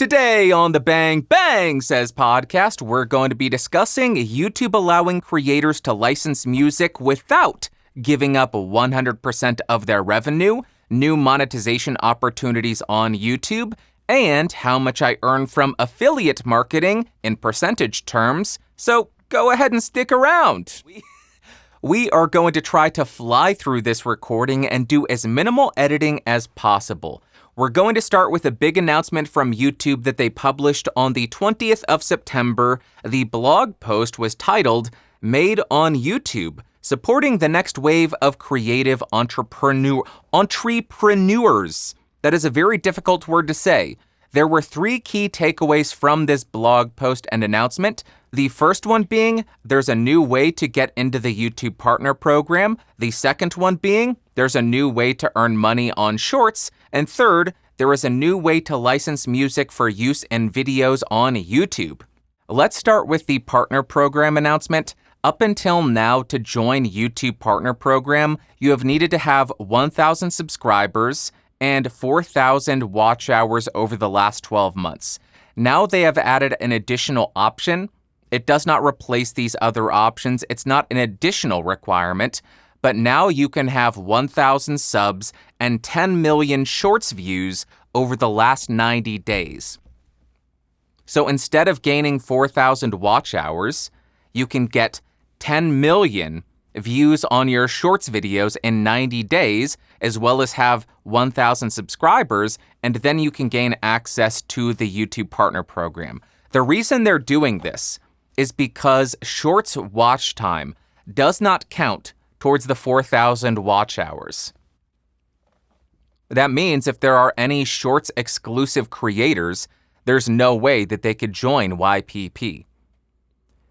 Today on the Bang Bang Says podcast, we're going to be discussing YouTube allowing creators to license music without giving up 100% of their revenue, new monetization opportunities on YouTube, and how much I earn from affiliate marketing in percentage terms. So go ahead and stick around. We are going to try to fly through this recording and do as minimal editing as possible. We're going to start with a big announcement from YouTube that they published on the 20th of September. The blog post was titled, Made on YouTube, Supporting the Next Wave of Creative Entrepreneurs. That is a very difficult word to say. There were 3 key takeaways from this blog post and announcement. The first one being, there's a new way to get into the YouTube Partner Program. The second one being, there's a new way to earn money on Shorts. And third, there is a new way to license music for use in videos on YouTube. Let's start with the Partner Program announcement. Up until now, to join YouTube Partner Program, you have needed to have 1,000 subscribers and 4,000 watch hours over the last 12 months. Now they have added an additional option. It does not replace these other options. It's not an additional requirement, but now you can have 1,000 subs and 10 million Shorts views over the last 90 days. So instead of gaining 4,000 watch hours, you can get 10 million views on your Shorts videos in 90 days, as well as have 1,000 subscribers, and then you can gain access to the YouTube Partner Program. The reason they're doing this is because Shorts watch time does not count towards the 4,000 watch hours. That means if there are any Shorts exclusive creators, there's no way that they could join YPP.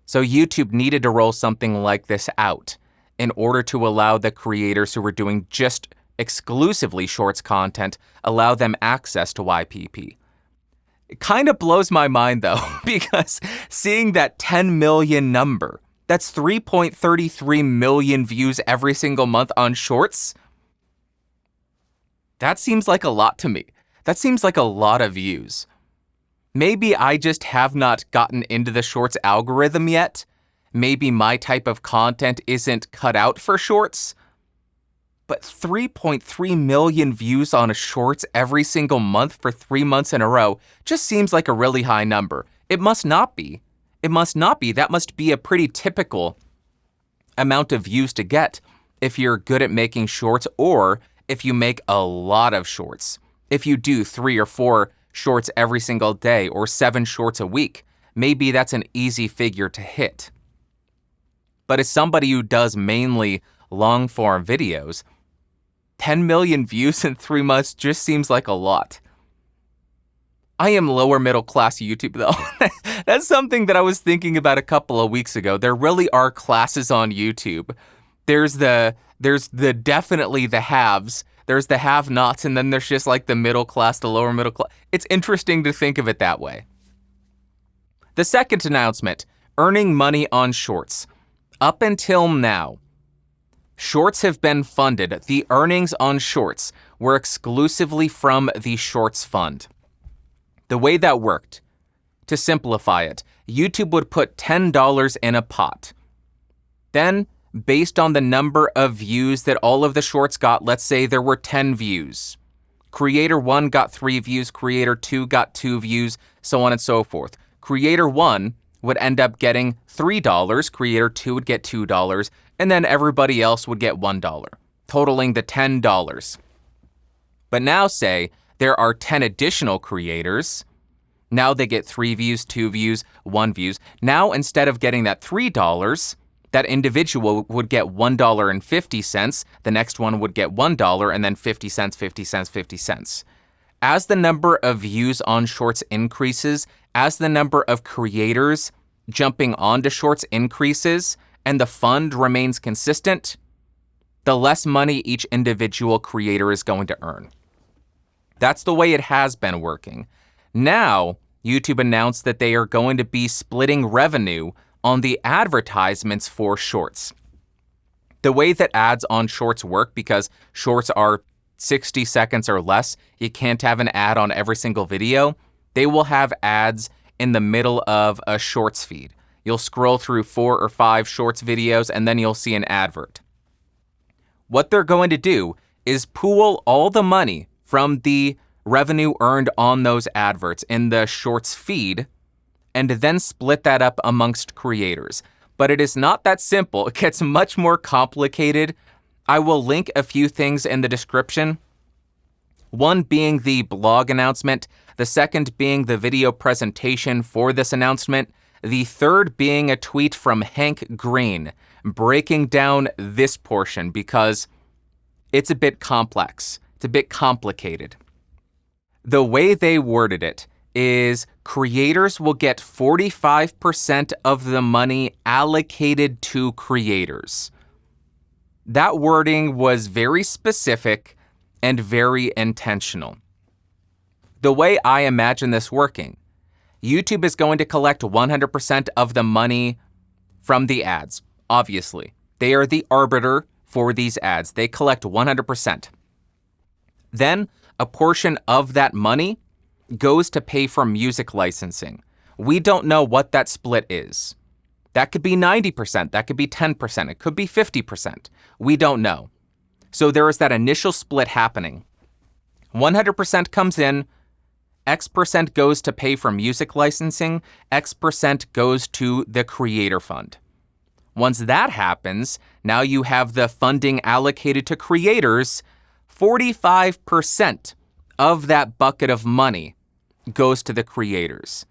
So YouTube needed to roll something like this out in order to allow the creators who were doing just exclusively Shorts content, allow them access to YPP. It kind of blows my mind though, because seeing that 10 million number, that's 3.33 million views every single month on Shorts, that seems like a lot to me. That seems like a lot of views. Maybe I just have not gotten into the Shorts algorithm yet. Maybe my type of content isn't cut out for Shorts. But 3.3 million views on a Shorts every single month for 3 months in a row just seems like a really high number. It must not be. It must not be. That must be a pretty typical amount of views to get if you're good at making Shorts or if you make a lot of Shorts. If you do 3 or 4 Shorts every single day or 7 Shorts a week, maybe that's an easy figure to hit. But as somebody who does mainly long-form videos, 10 million views in 3 months just seems like a lot. I am lower middle class YouTube though. That's something that I was thinking about a couple of weeks ago. There really are classes on YouTube. There's definitely the haves, there's the have-nots, and then there's just like the middle class, the lower middle class. It's interesting to think of it that way. The second announcement, earning money on Shorts. Up until now, Shorts have been funded. The earnings on Shorts were exclusively from the Shorts Fund. The way that worked, to simplify it, YouTube would put $10 in a pot. Then, based on the number of views that all of the Shorts got, let's say there were 10 views. Creator 1 got 3 views, Creator 2 got 2 views, so on and so forth. Creator 1 would end up getting $3, Creator 2 would get $2, and then everybody else would get $1, totaling the $10. But now say there are 10 additional creators. Now they get 3 views, 2 views, 1 views. Now instead of getting that $3, that individual would get $1.50, the next one would get $1, and then 50 cents, 50 cents, 50 cents. As the number of views on Shorts increases, as the number of creators jumping onto Shorts increases, and the fund remains consistent, the less money each individual creator is going to earn. That's the way it has been working. Now, YouTube announced that they are going to be splitting revenue on the advertisements for Shorts. The way that ads on Shorts work, because Shorts are 60 seconds or less, you can't have an ad on every single video. They will have ads in the middle of a shorts feed. You'll scroll through 4 or 5 shorts videos and then you'll see an advert. What they're going to do is pool all the money from the revenue earned on those adverts in the shorts feed and then split that up amongst creators. But it is not that simple. It gets much more complicated. I will link a few things in the description. One being the blog announcement, the second being the video presentation for this announcement, the third being a tweet from Hank Green breaking down this portion because it's a bit complex. It's a bit complicated. The way they worded it is creators will get 45% of the money allocated to creators. That wording was very specific and very intentional. The way I imagine this working, YouTube is going to collect 100% of the money from the ads, obviously. They are the arbiter for these ads. They collect 100%. Then a portion of that money goes to pay for music licensing. We don't know what that split is. That could be 90%, that could be 10%, it could be 50%. We don't know. So there is that initial split happening. 100% comes in, X% goes to pay for music licensing, X% goes to the creator fund. Once that happens, now you have the funding allocated to creators. 45% of that bucket of money goes to the creators.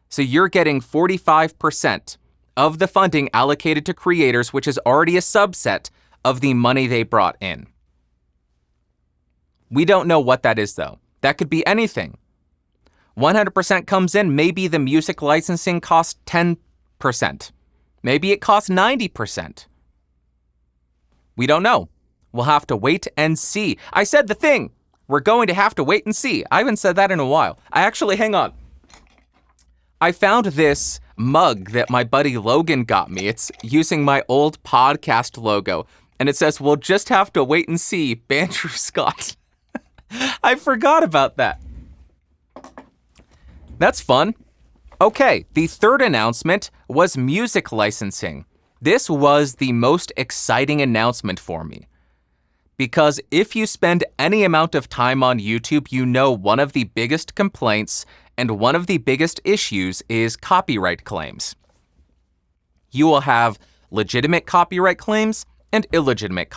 So you're getting 45% of the funding allocated to creators, which is already a subset of the money they brought in. We don't know what that is, though. That could be anything. 100% comes in, maybe the music licensing costs 10%. Maybe it costs 90%. We don't know. We'll have to wait and see. I said the thing. We're going to have to wait and see. I haven't said that in a while. Hang on. I found this mug that my buddy Logan got me. It's using my old podcast logo. And it says, "We'll just have to wait and see, Bandrew Scott." I forgot about that. That's fun. Okay, the third announcement was music licensing. This was the most exciting announcement for me. Because if you spend any amount of time on YouTube, you know one of the biggest complaints and one of the biggest issues is copyright claims. You will have legitimate copyright claims and illegitimate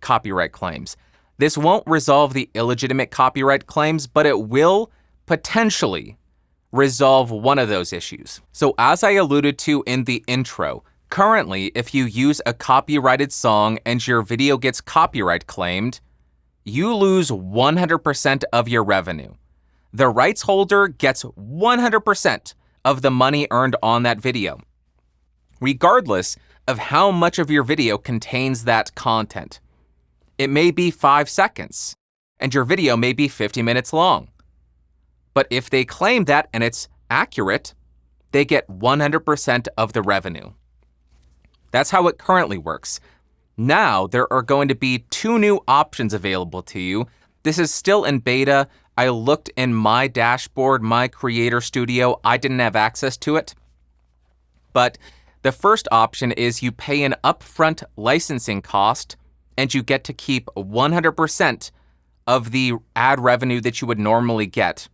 copyright claims. This won't resolve the illegitimate copyright claims, but it will potentially resolve one of those issues. So as I alluded to in the intro, currently, if you use a copyrighted song and your video gets copyright claimed, you lose 100% of your revenue. The rights holder gets 100% of the money earned on that video, regardless of how much of your video contains that content. It may be 5 seconds, and your video may be 50 minutes long. But if they claim that and it's accurate, they get 100% of the revenue. That's how it currently works. Now, there are going to be 2 new options available to you. This is still in beta. I looked in my dashboard, my Creator Studio. I didn't have access to it. But the first option is you pay an upfront licensing cost and you get to keep 100% of the ad revenue that you would normally get.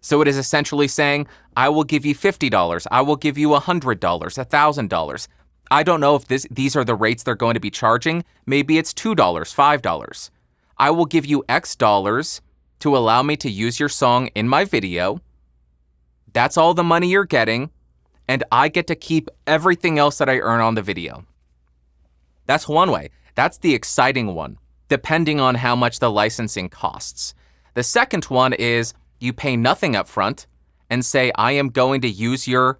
So it is essentially saying, I will give you $50, I will give you $100, $1,000. I don't know if these are the rates they're going to be charging. Maybe it's $2, $5. I will give you X dollars to allow me to use your song in my video. That's all the money you're getting, and I get to keep everything else that I earn on the video. That's one way. That's the exciting one, depending on how much the licensing costs. The second one is you pay nothing up front and say, I am going to use your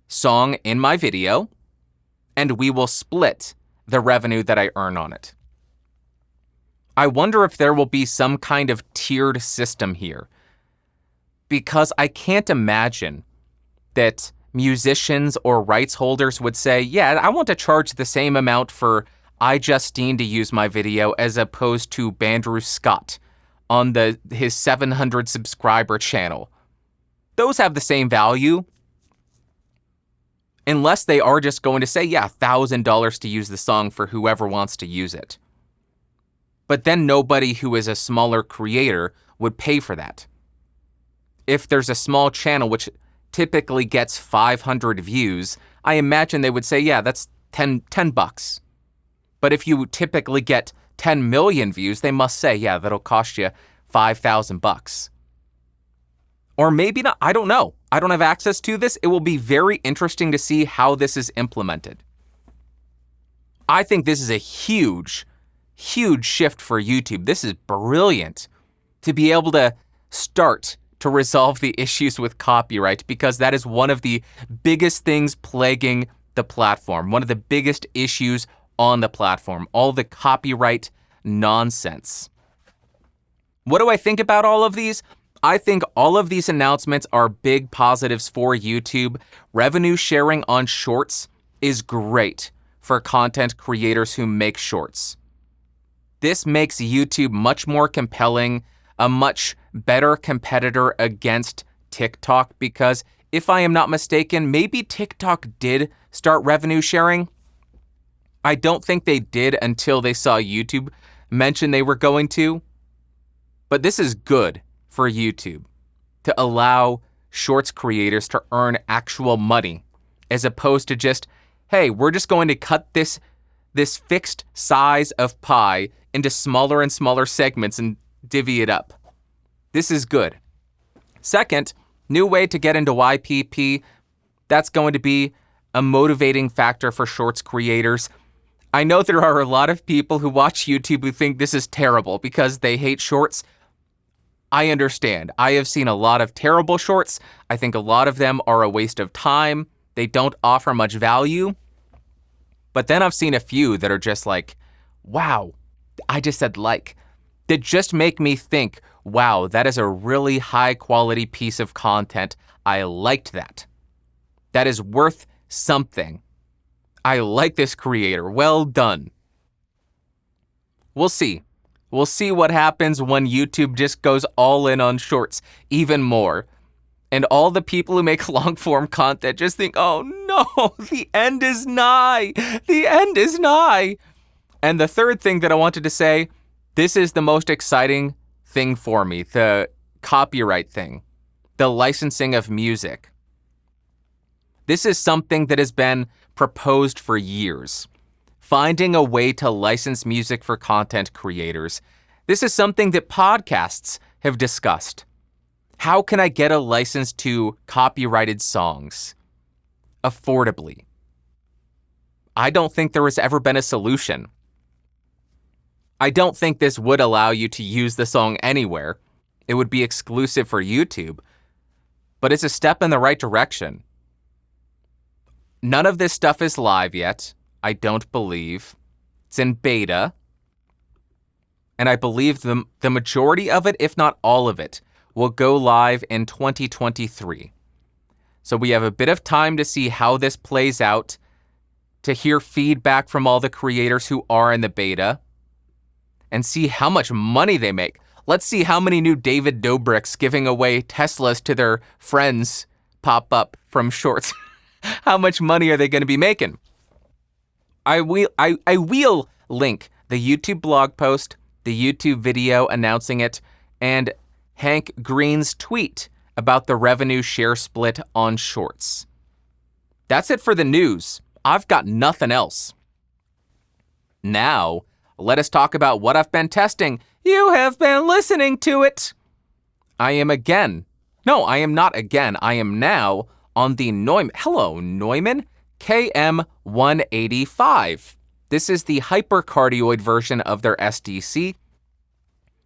song in my video, and we will split the revenue that I earn on it. I wonder if there will be some kind of tiered system here, because I can't imagine that musicians or rights holders would say, yeah, I want to charge the same amount for iJustine to use my video as opposed to Bandrew Scott on his 700 subscriber channel. those have the same value. Unless they are just going to say, yeah, $1,000 to use the song for whoever wants to use it. But then nobody who is a smaller creator would pay for that. If there's a small channel which typically gets 500 views, I imagine they would say, yeah, that's $10. But if you typically get 10 million views, they must say, yeah, that'll cost you $5,000. Or maybe not, I don't know. I don't have access to this. It will be very interesting to see how this is implemented. I think this is a huge shift for YouTube. This is brilliant to be able to start to resolve the issues with copyright, because that is one of the biggest things plaguing the platform, one of the biggest issues on the platform, all the copyright nonsense. What do I think about all of these? I think all of these announcements are big positives for YouTube. Revenue sharing on shorts is great for content creators who make shorts. This makes YouTube much more compelling, a much better competitor against TikTok, because if I am not mistaken, maybe TikTok did start revenue sharing. I don't think they did until they saw YouTube mention they were going to. But this is good for YouTube to allow shorts creators to earn actual money, as opposed to just, hey, we're just going to cut this fixed size of pie into smaller and smaller segments and divvy it up. This is good. Second, new way to get into YPP. That's going to be a motivating factor for shorts creators. I know there are a lot of people who watch YouTube who think this is terrible because they hate shorts. I understand. I have seen a lot of terrible shorts. I think a lot of them are a waste of time. They don't offer much value. But then I've seen a few that are just like, wow, I just said like, that just make me think, wow, that is a really high quality piece of content. I liked that. That is worth something. I like this creator. Well done. We'll see. We'll see what happens when YouTube just goes all in on shorts even more. And all the people who make long-form content just think, oh no, the end is nigh. The end is nigh. And the third thing that I wanted to say, this is the most exciting thing for me, the copyright thing, the licensing of music. This is something that has been proposed for years. Finding a way to license music for content creators. This is something that podcasts have discussed. How can I get a license to copyrighted songs affordably? I don't think there has ever been a solution. I don't think this would allow you to use the song anywhere. It would be exclusive for YouTube. But it's a step in the right direction. None of this stuff is live yet. I don't believe. It's in beta. And I believe the majority of it, if not all of it, will go live in 2023. So we have a bit of time to see how this plays out, to hear feedback from all the creators who are in the beta, and see how much money they make. Let's see how many new David Dobrik's giving away Teslas to their friends pop up from shorts. How much money are they going to be making? I will link the YouTube blog post, the YouTube video announcing it, and Hank Green's tweet about the revenue share split on shorts. That's it for the news. I've got nothing else. Now, let us talk about what I've been testing. You have been listening to it. I am not again. I am now on the Neumann KM185. This is the hypercardioid version of their SDC,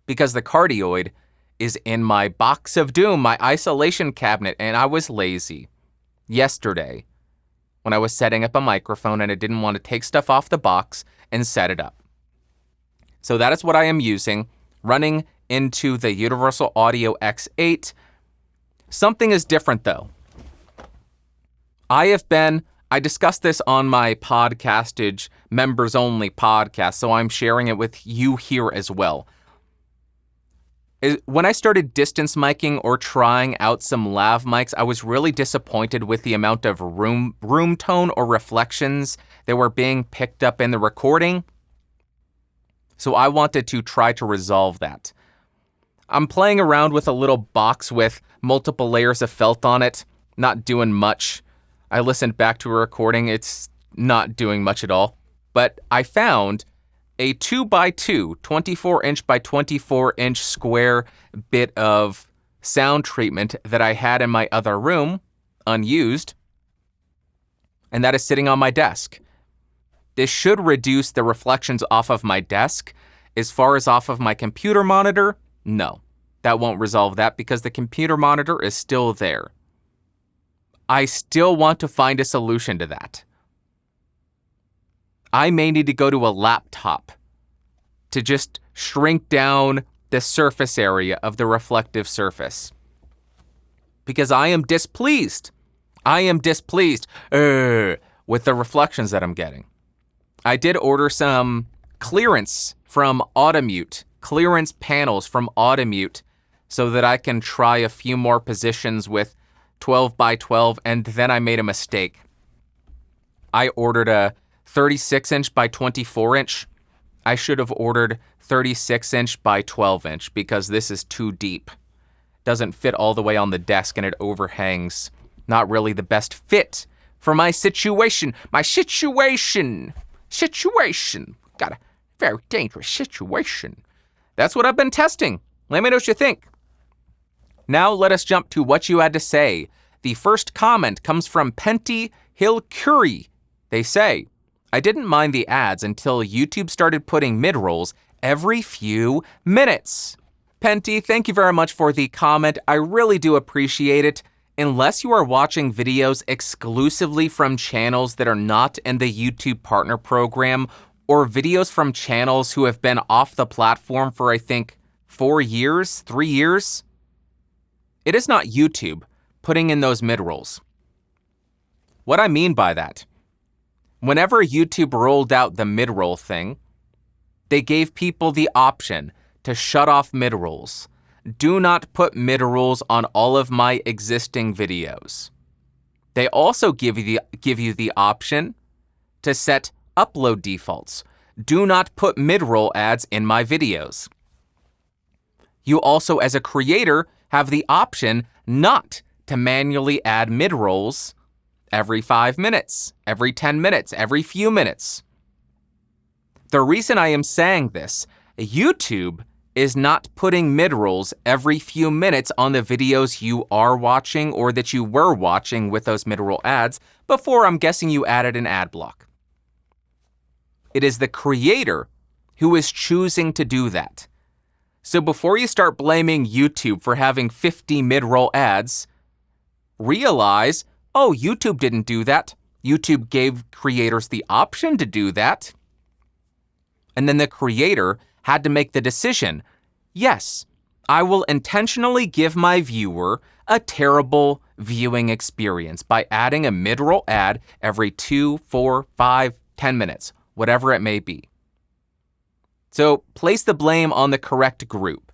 because the cardioid is in my box of doom, my isolation cabinet, and I was lazy yesterday when I was setting up a microphone and I didn't want to take stuff off the box and set it up. So that is what I am using, running into the Universal Audio X8. Something is different though. I discussed this on my Podcastage members only podcast, so I'm sharing it with you here as well. When I started distance miking or trying out some lav mics, I was really disappointed with the amount of room tone or reflections that were being picked up in the recording. So I wanted to try to resolve that. I'm playing around with a little box with multiple layers of felt on it, not doing much. I listened back to a recording, it's not doing much at all. But I found a 2x2, 24-inch by 24-inch square bit of sound treatment that I had in my other room, unused, and that is sitting on my desk. This should reduce the reflections off of my desk. As far as off of my computer monitor, no. That won't resolve that because the computer monitor is still there. I still want to find a solution to that. I may need to go to a laptop to just shrink down the surface area of the reflective surface. Because I am displeased. I am displeased with the reflections that I'm getting. I did order some clearance from Automute, clearance panels from Automute, so that I can try a few more positions with 12x12, and then I made a mistake. I ordered a 36-inch by 24-inch. I should have ordered 36-inch by 12-inch because this is too deep. Doesn't fit all the way on the desk and it overhangs. Not really the best fit for my situation. My situation. Got a very dangerous situation. That's what I've been testing. Let me know what you think. Now let us jump to what you had to say. The first comment comes from Penty Hill Curie. They say, I didn't mind the ads until YouTube started putting midrolls every few minutes. Penty, thank you very much for the comment. I really do appreciate it. Unless you are watching videos exclusively from channels that are not in the YouTube Partner Program, or videos from channels who have been off the platform for, I think, 3 years, it is not YouTube putting in those midrolls. What I mean by that, whenever YouTube rolled out the midroll thing, they gave people the option to shut off midrolls. Do not put midrolls on all of my existing videos. They also give you the option to set upload defaults. Do not put midroll ads in my videos. You also, as a creator, have the option not to manually add midrolls every 5 minutes, every 10 minutes, every few minutes. The reason I am saying this, YouTube is not putting midrolls every few minutes on the videos you are watching or that you were watching with those midroll ads before I'm guessing you added an ad block. It is the creator who is choosing to do that. So before you start blaming YouTube for having 50 midroll ads, realize, oh, YouTube didn't do that. YouTube gave creators the option to do that. And then the creator had to make the decision, yes, I will intentionally give my viewer a terrible viewing experience by adding a midroll ad every 2, 4, 5, 10 minutes, whatever it may be. So place the blame on the correct group.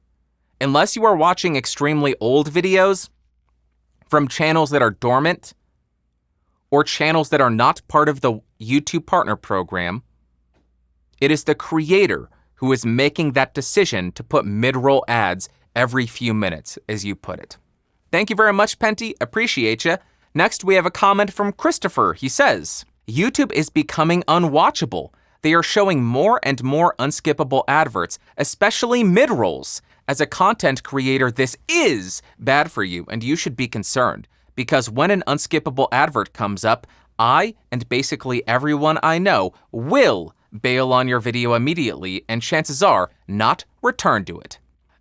Unless you are watching extremely old videos from channels that are dormant or channels that are not part of the YouTube Partner Program, it is the creator who is making that decision to put midroll ads every few minutes, as you put it. Thank you very much, Penty. Appreciate you. Next, we have a comment from Christopher. He says, YouTube is becoming unwatchable. They are showing more and more unskippable adverts, especially midrolls. As a content creator, this is bad for you, and you should be concerned. Because when an unskippable advert comes up, I, and basically everyone I know, will bail on your video immediately, and chances are not return to it.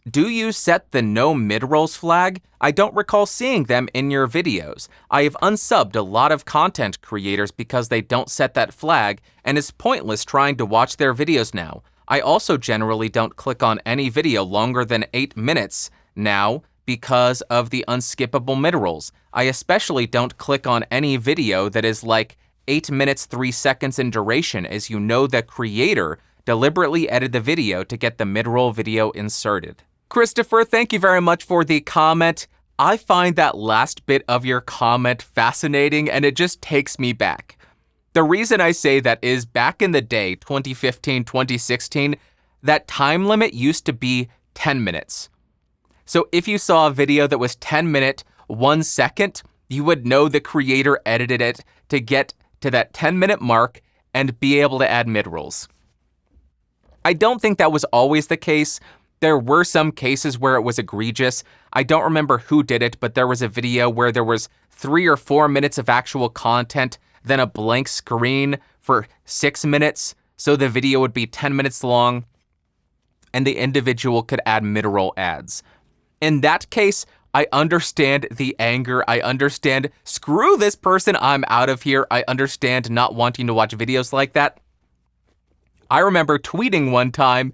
Do you set the no midrolls flag? I don't recall seeing them in your videos. I have unsubbed a lot of content creators because they don't set that flag, and it's pointless trying to watch their videos now. I also generally don't click on any video longer than 8 minutes now because of the unskippable midrolls. I especially don't click on any video that is like 8 minutes 3 seconds in duration, as you know the creator deliberately edited the video to get the midroll video inserted. Christopher, thank you very much for the comment. I find that last bit of your comment fascinating, and it just takes me back. The reason I say that is back in the day, 2015, 2016, that time limit used to be 10 minutes. So if you saw a video that was 10 minutes, 1 second, you would know the creator edited it to get to that 10-minute mark and be able to add mid-rolls. I don't think that was always the case. There were some cases where it was egregious. I don't remember who did it, but there was a video where there was 3 or 4 minutes of actual content, then a blank screen for 6 minutes, so the video would be 10 minutes long, and the individual could add mid-roll ads. In that case, I understand the anger. I understand, screw this person, I'm out of here. I understand not wanting to watch videos like that. I remember tweeting one time,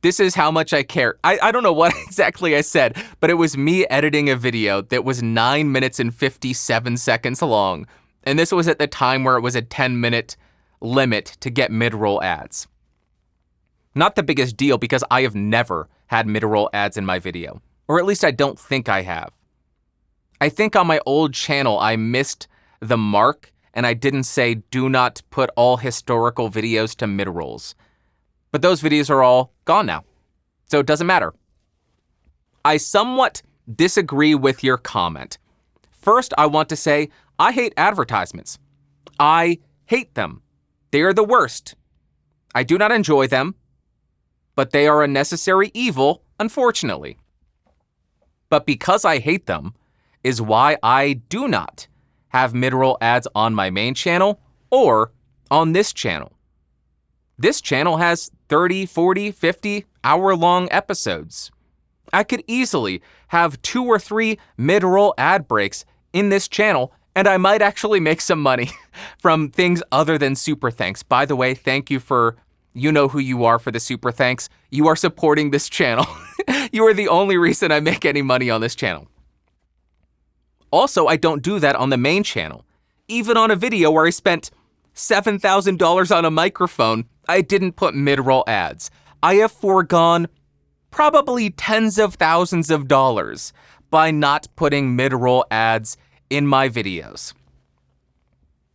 this is how much I care. I don't know what exactly I said, but it was me editing a video that was 9 minutes and 57 seconds long. And this was at the time where it was a 10-minute limit to get mid-roll ads. Not the biggest deal because I have never had mid-roll ads in my video. Or at least I don't think I have. I think on my old channel I missed the mark and I didn't say do not put all historical videos to mid-rolls. But those videos are all gone now, so it doesn't matter. I somewhat disagree with your comment. First, I want to say I hate advertisements. I hate them. They are the worst. I do not enjoy them, but they are a necessary evil, unfortunately. But because I hate them is why I do not have mid-roll ads on my main channel or on this channel. This channel has 30, 40, 50 hour-long episodes. I could easily have 2 or 3 mid-roll ad breaks in this channel, and I might actually make some money from things other than super thanks. By the way, thank you for, you know who you are for the super thanks. You are supporting this channel. You are the only reason I make any money on this channel. Also, I don't do that on the main channel. Even on a video where I spent $7,000 on a microphone, I didn't put mid-roll ads. I have foregone probably tens of thousands of dollars by not putting mid-roll ads in my videos.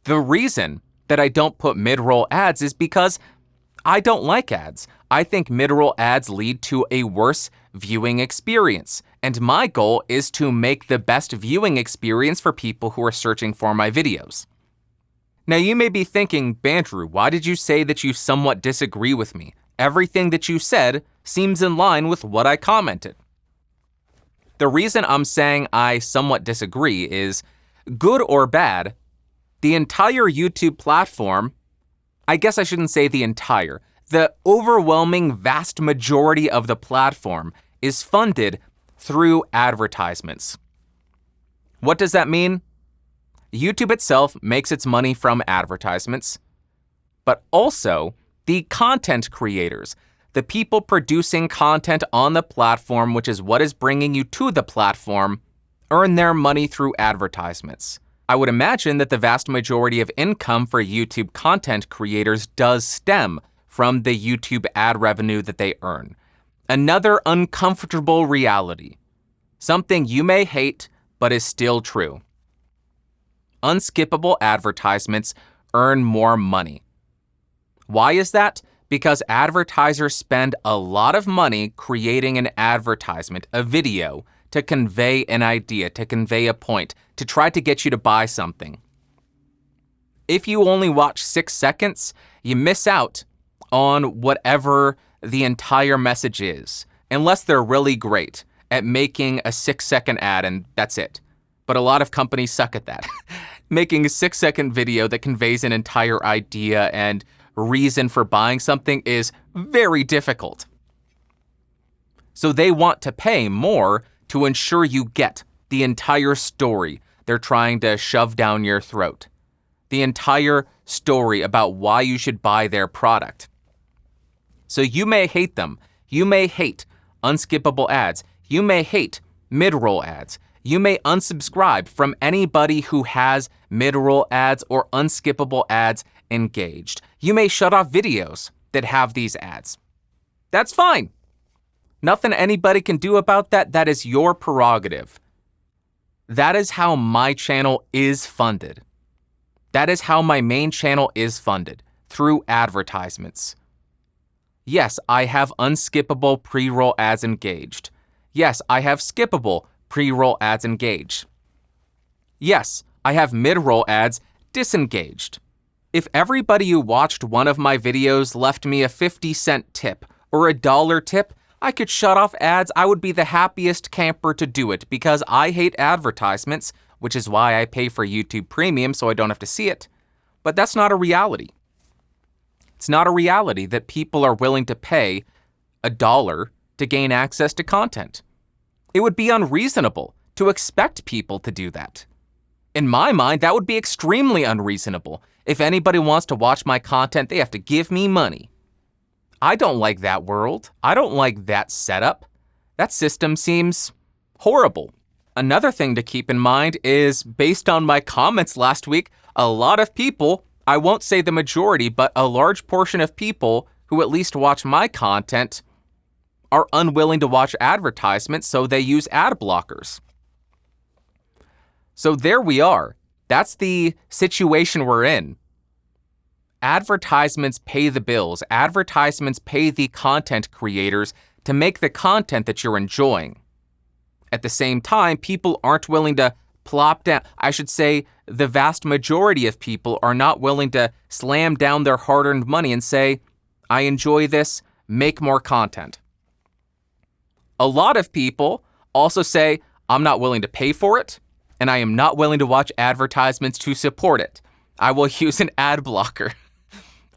The reason that I don't put mid-roll ads is because I don't like ads. I think mid-roll ads lead to a worse viewing experience, and my goal is to make the best viewing experience for people who are searching for my videos. Now you may be thinking, Bandrew, why did you say that you somewhat disagree with me? Everything that you said seems in line with what I commented. The reason I'm saying I somewhat disagree is, good or bad, the entire YouTube platform, I guess I shouldn't say the entire, the overwhelming vast majority of the platform is funded through advertisements. What does that mean? YouTube itself makes its money from advertisements, but also the content creators, the people producing content on the platform, which is what is bringing you to the platform, earn their money through advertisements. I would imagine that the vast majority of income for YouTube content creators does stem from the YouTube ad revenue that they earn. Another uncomfortable reality. Something you may hate, but is still true. Unskippable advertisements earn more money. Why is that? Because advertisers spend a lot of money creating an advertisement, a video, to convey an idea, to convey a point, to try to get you to buy something. If you only watch 6 seconds, you miss out on whatever the entire message is, unless they're really great at making a 6-second ad and that's it. But a lot of companies suck at that. Making a 6-second video that conveys an entire idea and reason for buying something is very difficult. So they want to pay more to ensure you get the entire story they're trying to shove down your throat. The entire story about why you should buy their product. So you may hate them. You may hate unskippable ads. You may hate mid-roll ads. You may unsubscribe from anybody who has mid-roll ads or unskippable ads engaged. You may shut off videos that have these ads. That's fine. Nothing anybody can do about that. That is your prerogative. That is how my channel is funded. That is how my main channel is funded, through advertisements. Yes, I have unskippable pre-roll ads engaged. Yes, I have skippable pre-roll ads engaged. Yes, I have mid-roll ads disengaged. If everybody who watched one of my videos left me a 50-cent tip or a $1 tip, I could shut off ads. I would be the happiest camper to do it because I hate advertisements, which is why I pay for YouTube Premium so I don't have to see it. But that's not a reality. It's not a reality that people are willing to pay $1 to gain access to content. It would be unreasonable to expect people to do that. In my mind, that would be extremely unreasonable. If anybody wants to watch my content, they have to give me money. I don't like that world. I don't like that setup. That system seems horrible. Another thing to keep in mind is, based on my comments last week, a lot of people, I won't say the majority, but a large portion of people who at least watch my content are unwilling to watch advertisements, so they use ad blockers. So there we are. That's the situation we're in. Advertisements pay the bills. Advertisements pay the content creators to make the content that you're enjoying. At the same time, people aren't willing to plop down. I should say the vast majority of people are not willing to slam down their hard-earned money and say, I enjoy this, make more content. A lot of people also say, I'm not willing to pay for it, and I am not willing to watch advertisements to support it. I will use an ad blocker.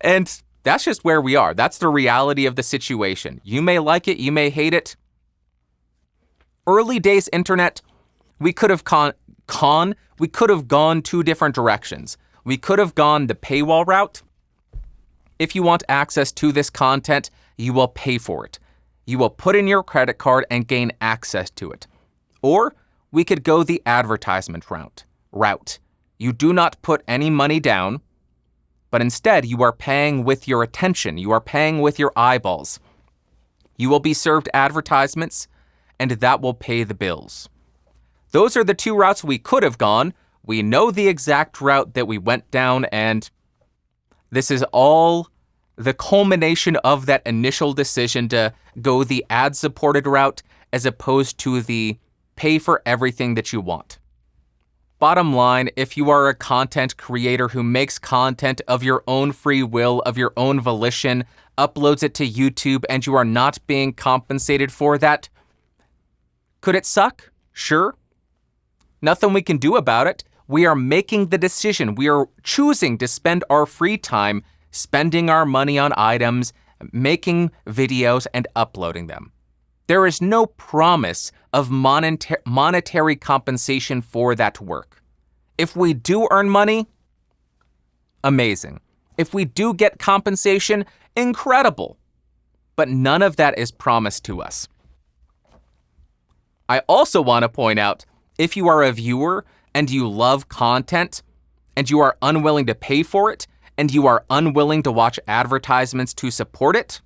And that's just where we are. That's the reality of the situation. You may like it, you may hate it. Early days internet, we could have gone two different directions. We could have gone the paywall route. If you want access to this content, you will pay for it. You will put in your credit card and gain access to it. Or we could go the advertisement route. You do not put any money down, but instead you are paying with your attention. You are paying with your eyeballs. You will be served advertisements, and that will pay the bills. Those are the two routes we could have gone. We know the exact route that we went down, and this is all the culmination of that initial decision to go the ad-supported route as opposed to the pay for everything that you want. Bottom line, if you are a content creator who makes content of your own free will, of your own volition, uploads it to YouTube, and you are not being compensated for that, could it suck? Sure. Nothing we can do about it. We are making the decision. We are choosing to spend our free time spending our money on items, making videos, and uploading them. There is no promise of monetary compensation for that work. If we do earn money, amazing. If we do get compensation, incredible. But none of that is promised to us. I also want to point out, if you are a viewer and you love content and you are unwilling to pay for it and you are unwilling to watch advertisements to support it,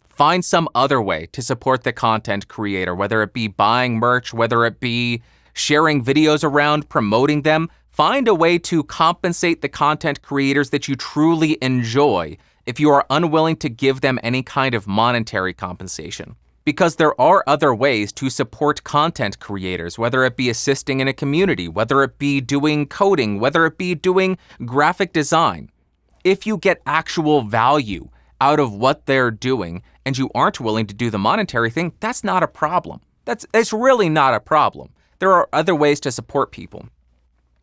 find some other way to support the content creator, whether it be buying merch, whether it be sharing videos around, promoting them. Find a way to compensate the content creators that you truly enjoy if you are unwilling to give them any kind of monetary compensation. Because there are other ways to support content creators, whether it be assisting in a community, whether it be doing coding, whether it be doing graphic design. If you get actual value out of what they're doing and you aren't willing to do the monetary thing, that's not a problem. It's really not a problem. There are other ways to support people.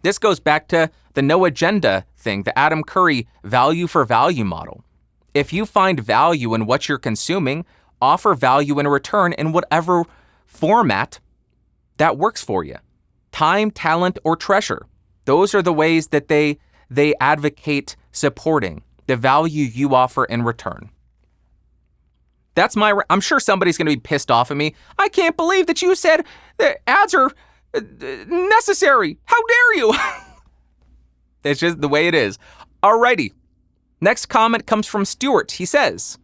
This goes back to the no agenda thing, the Adam Curry value for value model. If you find value in what you're consuming, offer value in return in whatever format that works for you. Time, talent, or treasure. Those are the ways that they advocate supporting the value you offer in return. I'm sure somebody's going to be pissed off at me. I can't believe that you said that ads are necessary. How dare you? That's just the way it is. Alrighty. Next comment comes from Stuart. He says,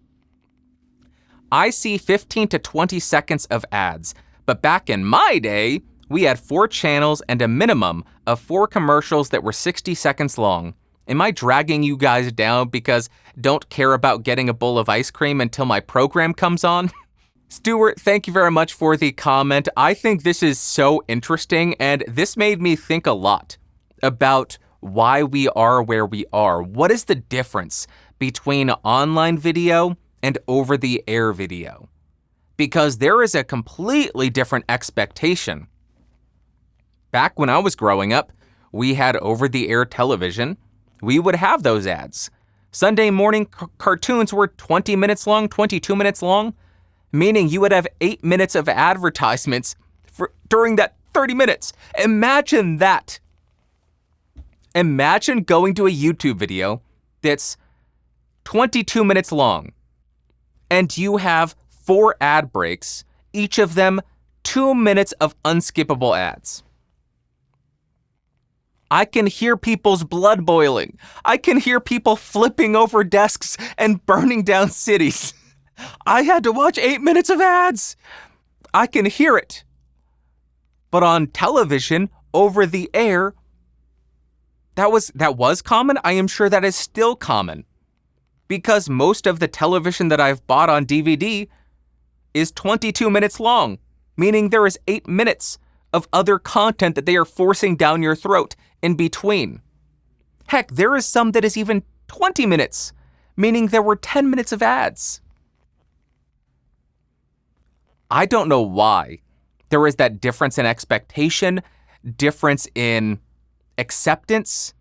I see 15 to 20 seconds of ads, but back in my day, we had 4 channels and a minimum of 4 commercials that were 60 seconds long. Am I dragging you guys down because don't care about getting a bowl of ice cream until my program comes on? Stuart, thank you very much for the comment. I think this is so interesting, and this made me think a lot about why we are where we are. What is the difference between online video and over-the-air video? Because there is a completely different expectation. Back when I was growing up, we had over-the-air television. We would have those ads. Sunday morning cartoons were 20 minutes long, 22 minutes long, meaning you would have 8 minutes of advertisements during that 30 minutes. Imagine that. Imagine going to a YouTube video that's 22 minutes long, and you have 4 ad breaks, each of them 2 minutes of unskippable ads. I can hear people's blood boiling. I can hear people flipping over desks and burning down cities. I had to watch 8 minutes of ads. I can hear it. But on television, over the air, that was common. I am sure that is still common. Because most of the television that I've bought on DVD is 22 minutes long, meaning there is 8 minutes of other content that they are forcing down your throat in between. Heck, there is some that is even 20 minutes, meaning there were 10 minutes of ads. I don't know why there is that difference in expectation, difference in acceptance,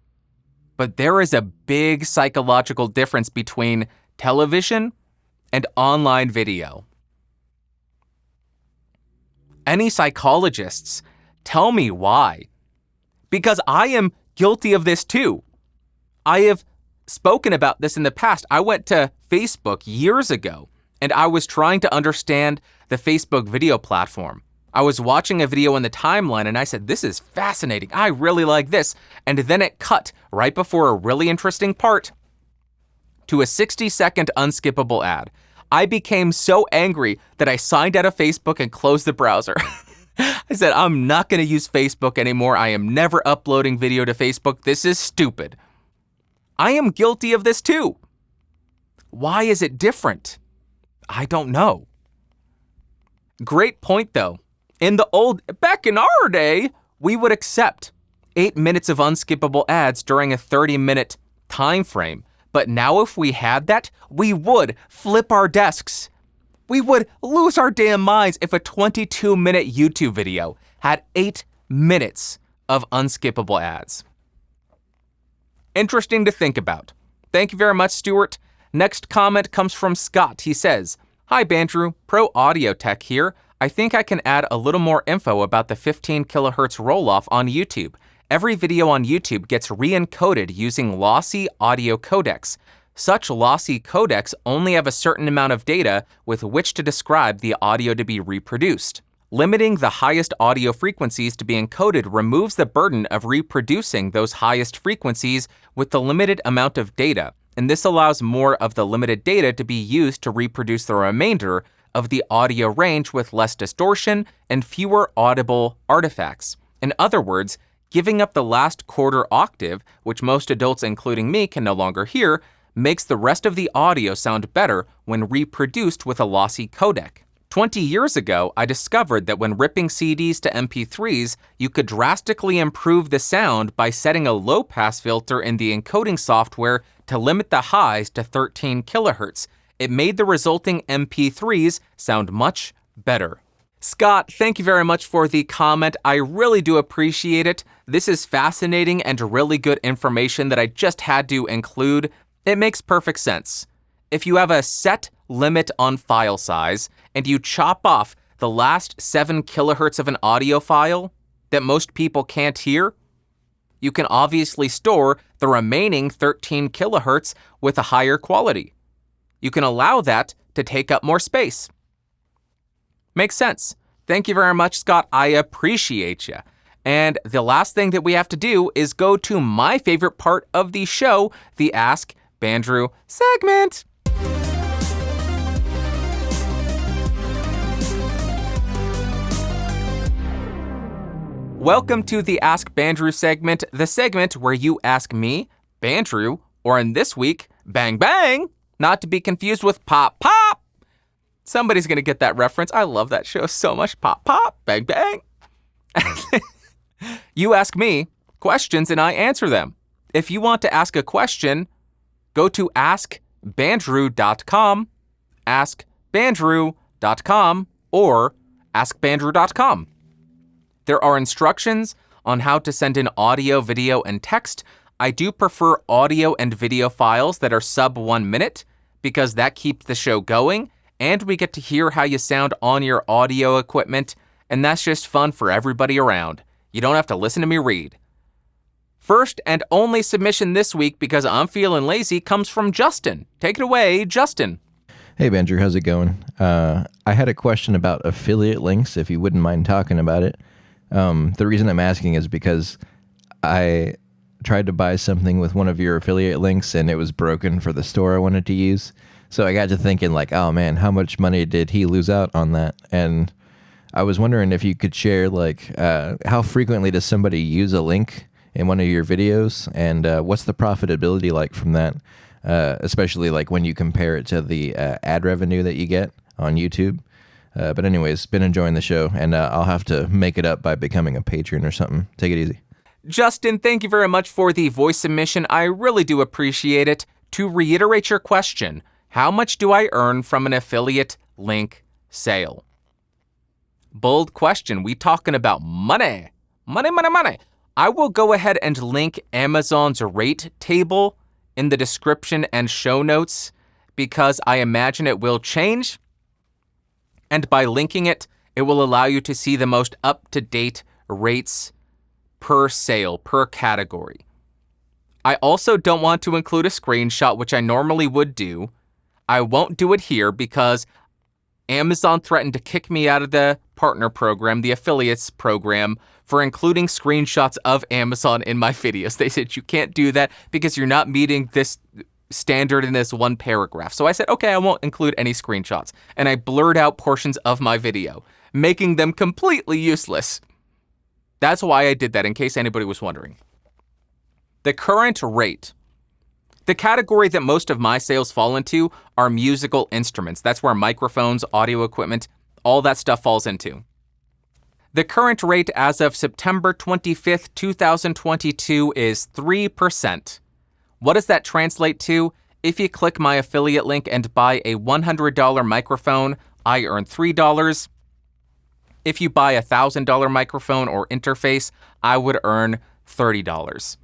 but there is a big psychological difference between television and online video. Any psychologists, tell me why. Because I am guilty of this too. I have spoken about this in the past. I went to Facebook years ago, and I was trying to understand the Facebook video platform. I was watching a video in the timeline, and I said, this is fascinating. I really like this. And then it cut right before a really interesting part to a 60-second unskippable ad. I became so angry that I signed out of Facebook and closed the browser. I said, I'm not going to use Facebook anymore. I am never uploading video to Facebook. This is stupid. I am guilty of this too. Why is it different? I don't know. Great point though. Back in our day, we would accept 8 minutes of unskippable ads during a 30-minute time frame. But now if we had that, we would flip our desks. We would lose our damn minds if a 22-minute YouTube video had 8 minutes of unskippable ads. Interesting to think about. Thank you very much, Stuart. Next comment comes from Scott. He says, "Hi, Bandrew, Pro Audio Tech here. I think I can add a little more info about the 15 kilohertz roll-off on YouTube. Every video on YouTube gets re-encoded using lossy audio codecs. Such lossy codecs only have a certain amount of data with which to describe the audio to be reproduced. Limiting the highest audio frequencies to be encoded removes the burden of reproducing those highest frequencies with the limited amount of data, and this allows more of the limited data to be used to reproduce the remainder of the audio range with less distortion and fewer audible artifacts. In other words, giving up the last quarter octave, which most adults including me can no longer hear, makes the rest of the audio sound better when reproduced with a lossy codec. 20 years ago, I discovered that when ripping CDs to MP3s, you could drastically improve the sound by setting a low-pass filter in the encoding software to limit the highs to 13 kilohertz. It made the resulting MP3s sound much better." Scott, thank you very much for the comment. I really do appreciate it. This is fascinating and really good information that I just had to include. It makes perfect sense. If you have a set limit on file size and you chop off the last 7 kilohertz of an audio file that most people can't hear, you can obviously store the remaining 13 kilohertz with a higher quality. You can allow that to take up more space. Makes sense. Thank you very much, Scott. I appreciate you. And the last thing that we have to do is go to my favorite part of the show, the Ask Bandrew segment. Welcome to the Ask Bandrew segment, the segment where you ask me, Bandrew, or in this week, Bang Bang, not to be confused with Pop Pop. Somebody's going to get that reference. I love that show so much. Pop Pop, Bang Bang. You ask me questions and I answer them. If you want to ask a question, go to askbandrew.com, askbandrew.com, or askbandrew.com. There are instructions on how to send in audio, video, and text. I do prefer audio and video files that are sub 1 minute because that keeps the show going and we get to hear how you sound on your audio equipment, and that's just fun for everybody around. You don't have to listen to me read. First and only submission this week, because I'm feeling lazy, comes from Justin. Take it away, Justin. Hey, Bandrew, how's it going? I had a question about affiliate links, if you wouldn't mind talking about it. The reason I'm asking is because I tried to buy something with one of your affiliate links and it was broken for the store I wanted to use. So I got to thinking like, oh man, how much money did he lose out on that? And I was wondering if you could share like, how frequently does somebody use a link in one of your videos, and what's the profitability like from that? Especially like when you compare it to the ad revenue that you get on YouTube. But anyways, been enjoying the show, and I'll have to make it up by becoming a patron or something. Take it easy. Justin, thank you very much for the voice submission. I really do appreciate it. To reiterate your question, how much do I earn from an affiliate link sale? Bold question. We talking about money. Money. I will go ahead and link Amazon's rate table in the description and show notes because I imagine it will change. And by linking it, it will allow you to see the most up-to-date rates per sale, per category. I also don't want to include a screenshot, which I normally would do. I won't do it here because Amazon threatened to kick me out of the partner program, the affiliates program, for including screenshots of Amazon in my videos. They said, you can't do that because you're not meeting this standard in this one paragraph. So I said, okay, I won't include any screenshots. And I blurred out portions of my video, making them completely useless. That's why I did that, in case anybody was wondering. The current rate. The category that most of my sales fall into are musical instruments. That's where microphones, audio equipment, all that stuff falls into. The current rate as of September 25th, 2022 is 3%. What does that translate to? If you click my affiliate link and buy a $100 microphone, I earn $3. If you buy a $1,000 microphone or interface, I would earn $30.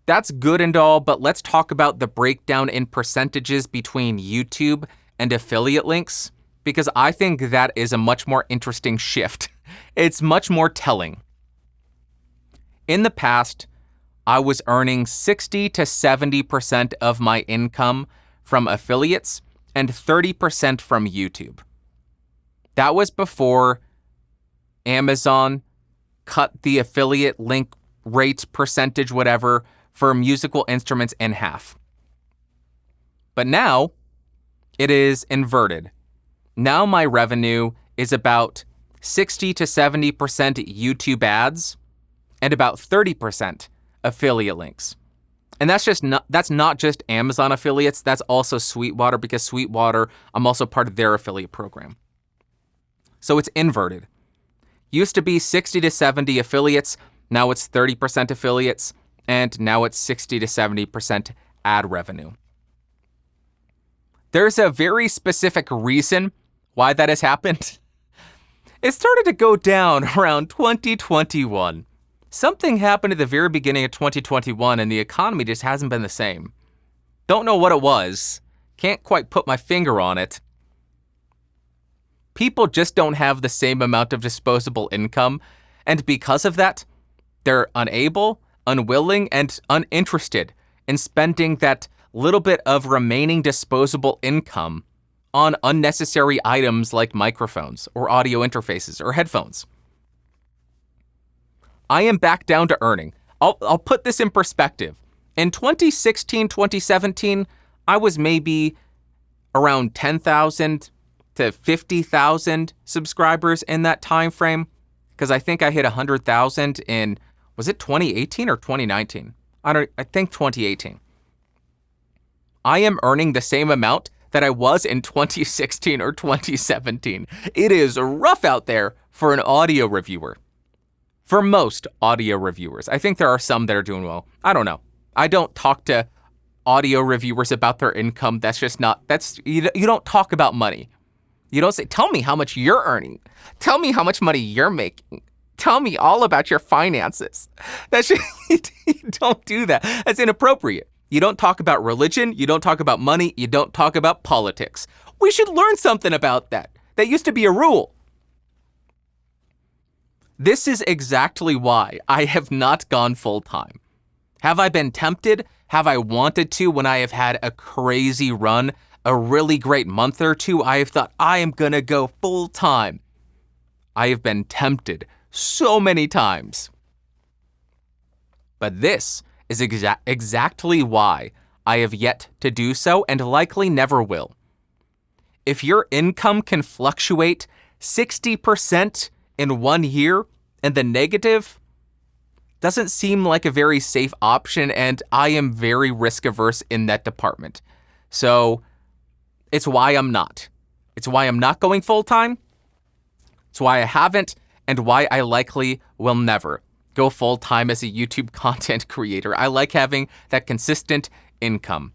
That's good and all, but let's talk about the breakdown in percentages between YouTube and affiliate links, because I think that is a much more interesting shift. It's much more telling. In the past, I was earning 60 to 70% of my income from affiliates and 30% from YouTube. That was before Amazon cut the affiliate link rate percentage, whatever, for musical instruments in half. But now it is inverted. Now my revenue is about 60 to 70% YouTube ads and about 30% affiliate links. And that's not just Amazon affiliates, that's also Sweetwater, because Sweetwater, I'm also part of their affiliate program. So it's inverted. Used to be 60 to 70 affiliates, now it's 30% affiliates, and now it's 60 to 70% ad revenue. There's a very specific reason why that has happened. It started to go down around 2021. Something happened at the very beginning of 2021 and the economy just hasn't been the same. Don't know what it was. Can't quite put my finger on it. People just don't have the same amount of disposable income, and because of that, they're unable, unwilling, and uninterested in spending that little bit of remaining disposable income on unnecessary items like microphones or audio interfaces or headphones. I am back down to earning. I'll put this in perspective. In 2016, 2017, I was maybe around 10,000 to 50,000 subscribers in that time frame. because I think I hit 100,000 in, was it 2018 or 2019? I think 2018. I am earning the same amount that I was in 2016 or 2017. It is rough out there for an audio reviewer. For most audio reviewers. I think there are some that are doing well. I don't know. I don't talk to audio reviewers about their income. That's just not, you don't talk about money. You don't say, tell me how much you're earning. Tell me how much money you're making. Tell me all about your finances. You don't do that. That's inappropriate. You don't talk about religion. You don't talk about money. You don't talk about politics. We should learn something about that. That used to be a rule. This is exactly why I have not gone full-time. Have I been tempted? Have I wanted to when I have had a crazy run, a really great month or two? I have thought, I am going to go full-time. I have been tempted so many times. But this is exactly why I have yet to do so and likely never will. If your income can fluctuate 60% in 1 year and the negative, doesn't seem like a very safe option, and I am very risk averse in that department. So it's why I'm not. It's why I'm not going full time. It's why I haven't, and why I likely will never go full time as a YouTube content creator. I like having that consistent income.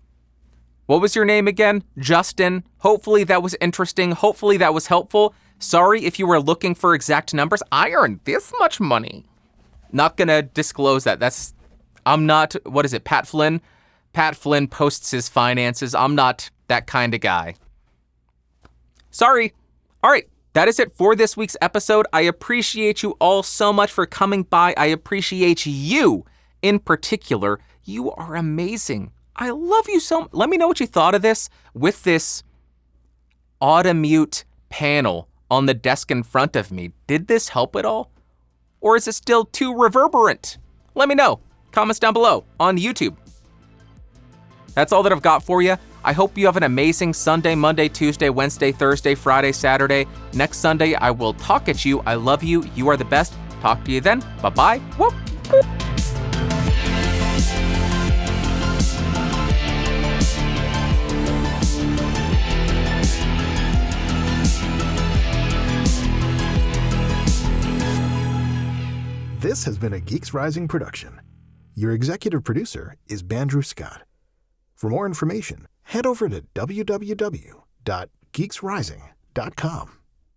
What was your name again? Justin. Hopefully that was interesting. Hopefully that was helpful. Sorry if you were looking for exact numbers. I earned this much money. Not gonna disclose that. I'm not, what is it, Pat Flynn? Pat Flynn posts his finances. I'm not that kind of guy. Sorry. All right. That is it for this week's episode. I appreciate you all so much for coming by. I appreciate you in particular. You are amazing. I love you so much. Let me know what you thought of this with this auto-mute panel on the desk in front of me. Did this help at all? Or is it still too reverberant? Let me know. Comments down below on YouTube. That's all that I've got for you. I hope you have an amazing Sunday, Monday, Tuesday, Wednesday, Thursday, Friday, Saturday. Next Sunday, I will talk at you. I love you. You are the best. Talk to you then. Bye-bye. Whoop. This has been a Geeks Rising production. Your executive producer is Bandrew Scott. For more information, head over to www.geeksrising.com.